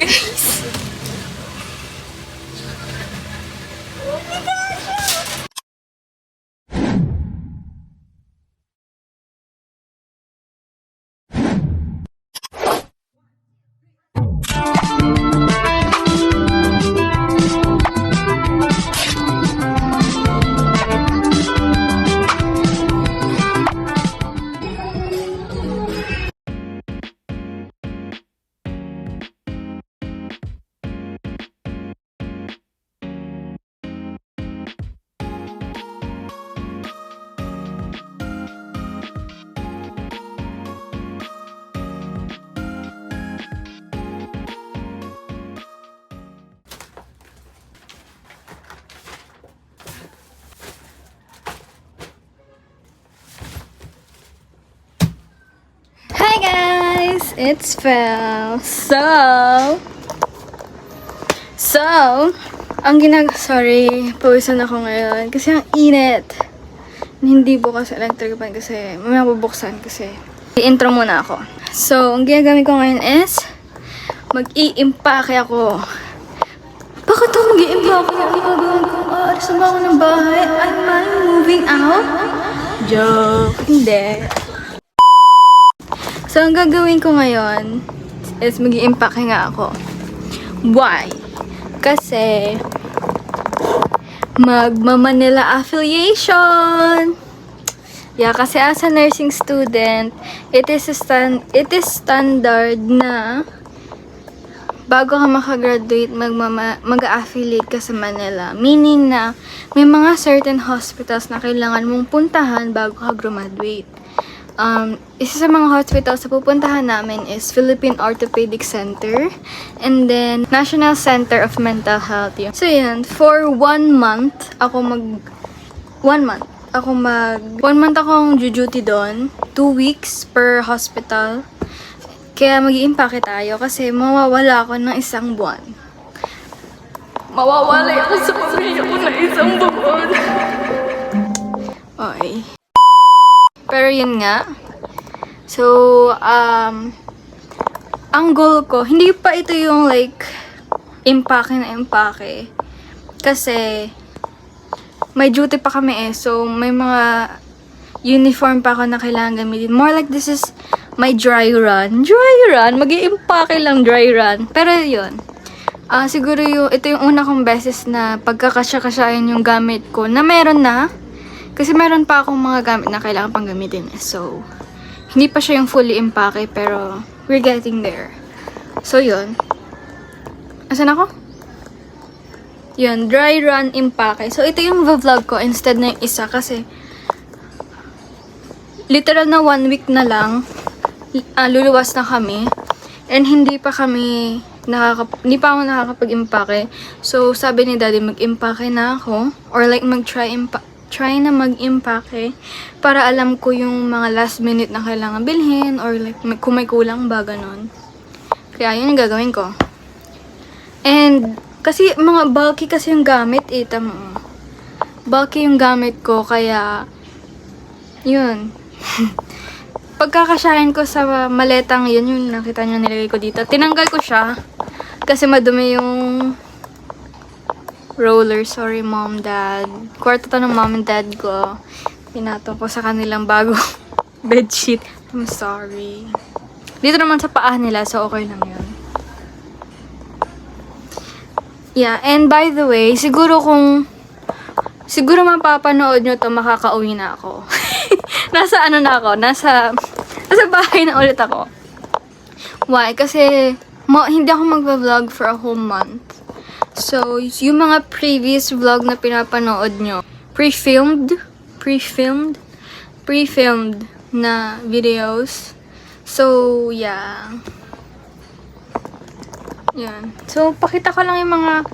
guys. Hi guys, it's Fel. Sorry, pawisan ako ngayon kasi ang init. Hindi bukas electric fan kasi mamaya bubuksan kasi i-intro muna ako. So, ang ginagamit ko ngayon is mag-i-impake ako. Bakit ako mag-i-impake? Ang gagawin ko, aalis na ba ako ng bahay? Am I moving out? Joke. Hindi. So, ang gagawin ko ngayon is mag-i-impake nga ako. Why? Kasi magma-Manila affiliation. Yeah, kasi as a nursing student, it is standard na bago ka makagraduate, mag-affiliate ka sa Manila. Meaning na may mga certain hospitals na kailangan mong puntahan bago ka graduate. Isa sa mga hospitals na pupuntahan namin is Philippine Orthopedic Center and then National Center of Mental Health. So yun, for 1 month akong duty doon, 2 weeks per hospital. Kaya mag-i-impake tayo kasi mawawala ako ng 1 buwan. Mawawala ako sa pamilya ko ng 1 buwan. Okay. Pero yun nga. So, ang goal ko, hindi pa ito yung like, impake na impake. Kasi, may duty pa kami eh. So, may mga uniform pa ako na kailangan gamitin. More like this is my dry run. Dry run? Mag-i-impake lang dry run. Pero yun. Siguro ito yung una kong beses na pagkakasya-kasyahin yung gamit ko na meron na. Kasi meron pa akong mga gamit na kailangan pang gamitin eh. So, hindi pa siya yung fully impake pero we're getting there. So, yun. Asan ako? Yun, dry run impake. So, ito yung vlog ko instead na yung isa kasi literal na 1 week na lang luluwas na kami and hindi pa ako nakakapag-impake. So, sabi ni daddy mag-impake na ako or like try na mag-impake para alam ko yung mga last minute na kailangan bilhin or like kung may kulang ba, ganun. Kaya yun yung gagawin ko. And kasi mga bulky kasi yung gamit eh, tama. Bulky yung gamit ko kaya yun. Pagkakasyahin ko sa maletang yun, yung nakita nyo nilagay ko dito. Tinanggal ko siya kasi madumi yung roller. Sorry, mom, dad. Kwarto to ng mom and dad ko. Pinatong ko sa kanilang bago bedsheet. I'm sorry. Dito naman sa paa nila, so okay lang yun. Yeah, and by the way, siguro mapapanood nyo to, makakauwi na ako. Nasa bahay na ulit ako. Why? Kasi hindi ako mag-vlog for a whole month. So, yung mga previous vlog na pinapanood nyo, pre-filmed na videos. So, yeah. Yan. So, pakita ko lang yung mga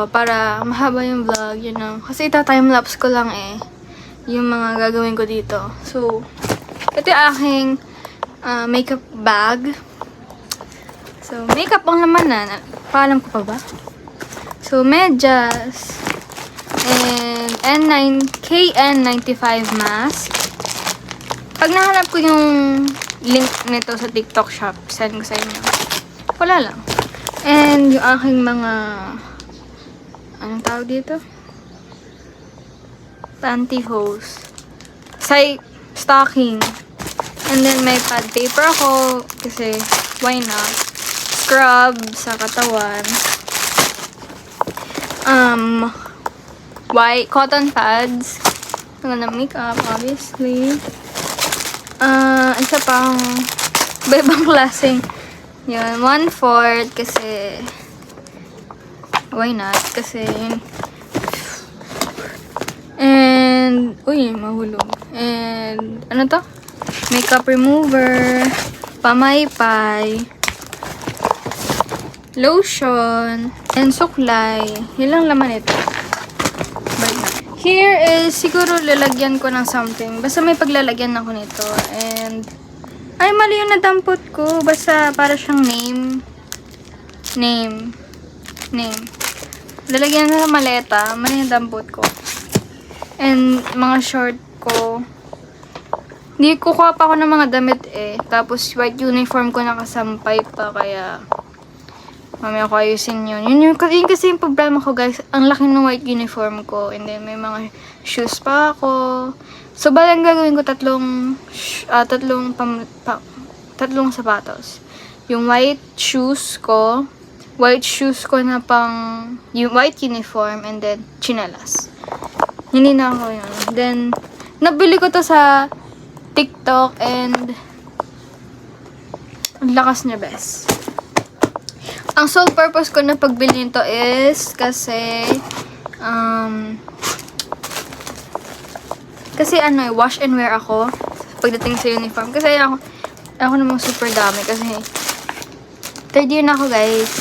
para mahaba yung vlog, you know. Kasi ita-timelapse ko lang eh yung mga gagawin ko dito. So, ito yung aking makeup bag. So, makeup ang laman na. Paalam ko pa ba? So, medyas. And KN95 mask. Pag nahanap ko yung link nito sa TikTok shop, send ko sa inyo. Wala lang. And yung aking mga, anong tawag dito? Pantyhose. Stocking. And then may pad paper ako kasi why not? Scrub sa katawan. White cotton pads. Ang ganda makeup, obviously. Isa pang ibang klaseng yun, 1/4 kasi why not? Kasi and uy, mahulog. And ano to? Makeup remover, pamaypay, lotion, and suklay. Yun lang laman ito. Here is, siguro lalagyan ko ng something. Basta may paglalagyan ako nito. And, ay, mali yung nadampot ko. Basta, para siyang name. Lalagyan na ng maleta. Mali yung dampot ko. And, mga short ko. Hindi kukuha pa ako ng mga damit eh. Tapos, white uniform ko nakasampay pa. Kaya, mamaya ko ayusin yun. Yun kasi yung problema ko, guys. Ang laki ng white uniform ko. And then, may mga shoes pa ako. So, balang gagawin ko tatlong sapatos. Yung white shoes ko na pang, yung white uniform, and then, chinelas. Hindi na ako yun. Then, nabili ko to sa TikTok, and ang lakas niya, best. Ang sole purpose ko na pagbili nito is kasi wash and wear ako pagdating sa uniform. Kasi ako namang super dami kasi 3rd year na ako, guys.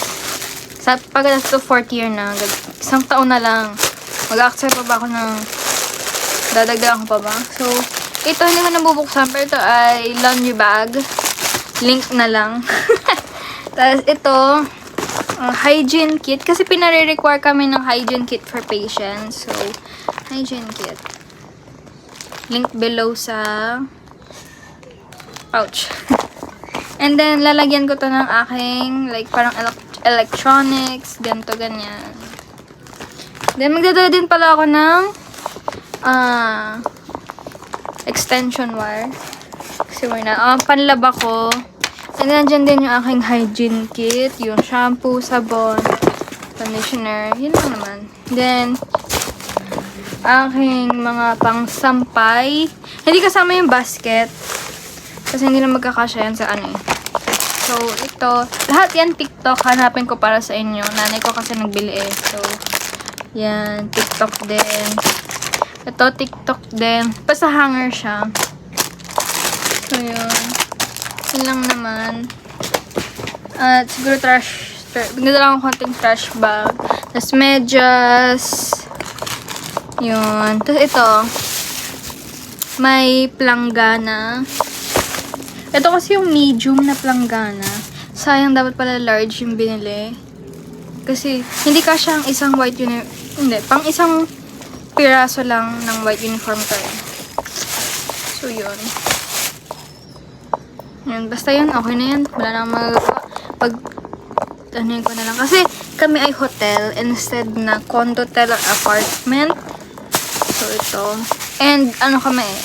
Pagdating to 4th year na, isang taon na lang. Mag-accept pa ba ako ng dadagdagan ko pa ba? So, ito hindi ko nabubuksan, pero ito ay laundry bag. Link na lang. Tapos ito, hygiene kit. Kasi pinare-require kami ng hygiene kit for patients. So, hygiene kit. Link below sa pouch. And then, lalagyan ko to ng aking, like, parang electronics, ganito, ganyan. Then, magdadala din pala ako ng extension wire. Kasi why na. Panlaba ko. And nandiyan din yung aking hygiene kit. Yung shampoo, sabon, conditioner. Yun lang naman. Then, aking mga pang-sampay. Hindi kasama yung basket. Kasi hindi na magkakasya yan sa ano eh. So, ito. Lahat yan TikTok. Hanapin ko para sa inyo. Nanay ko kasi nagbili eh. So, yan. TikTok din. Ito, TikTok din. Basta hanger siya. So, yun. Yun lang naman. At siguro bigla akong konting trash bag. Tapos medyas. Yun. Tapos ito. May planggana. Ito kasi yung medium na planggana. Sayang, dapat pala large yung binili. Kasi hindi kasya ang isang white uniform. Hindi. Pang isang piraso lang ng white uniform ko eh. So, yun. Yun. Basta yun. Okay na yan. Wala na magagawa. Anuhin ko na lang. Kasi kami ay hotel instead na condo-tel or apartment. So, ito. And, ano kami eh.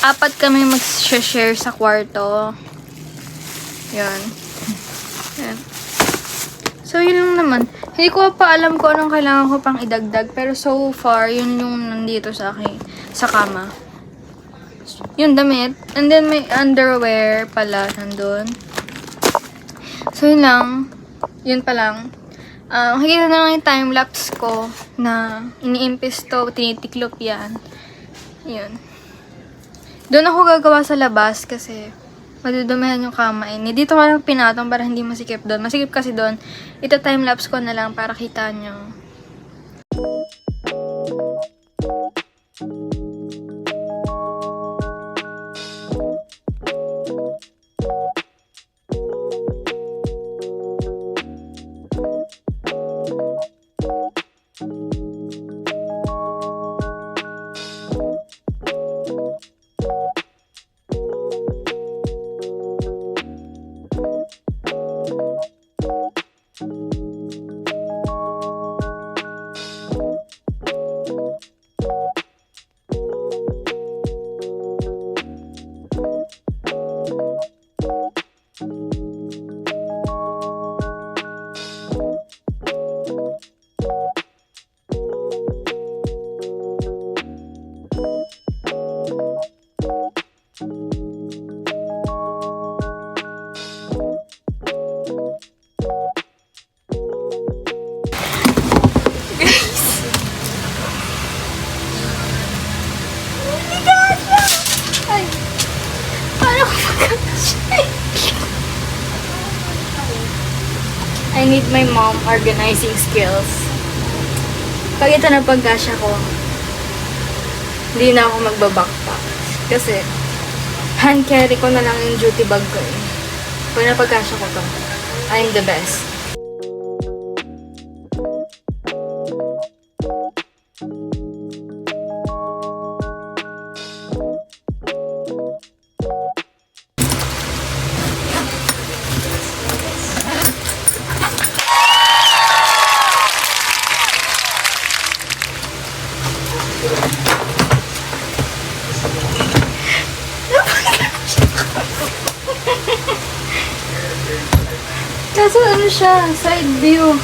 4 kami mag-share sa kwarto. Yun. Yan. So, yun lang naman. Hindi ko pa alam kung anong kailangan ko pang idagdag. Pero so far, yun yung nandito sa akin. Sa kama. Yun, damit. And then, may underwear pala nandun. So, yun lang. Yun pa lang. Makikita na lang yung time-lapse ko na iniimpis to, tinitiklop yan. Yun. Doon ako gagawa sa labas kasi madudumihan yung kama. Dito ka lang pinatong para hindi masikip doon. Masikip kasi doon. Ito time-lapse ko na lang para kita nyo. I need my mom organizing skills. Pag ito na pagkasya ko, hindi na ako magbabackpack. Kasi, hand carry ko na lang yung duty bag ko eh. Pag napagkasya ko to, I'm the best. Kaso ano siya, side view.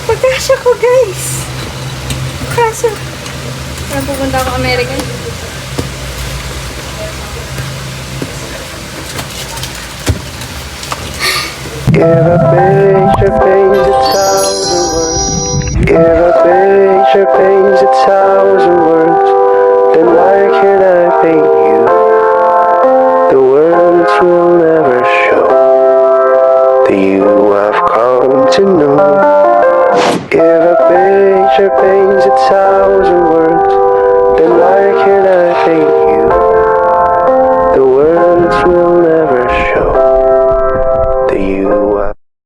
Pagkasya ko guys. Kaso, pupunta ako American. If a picture paints 1,000 words, if a picture paints 1,000 words, then why can't I paint you? The words will never show the you I've come to know. If a picture paints 1,000 words,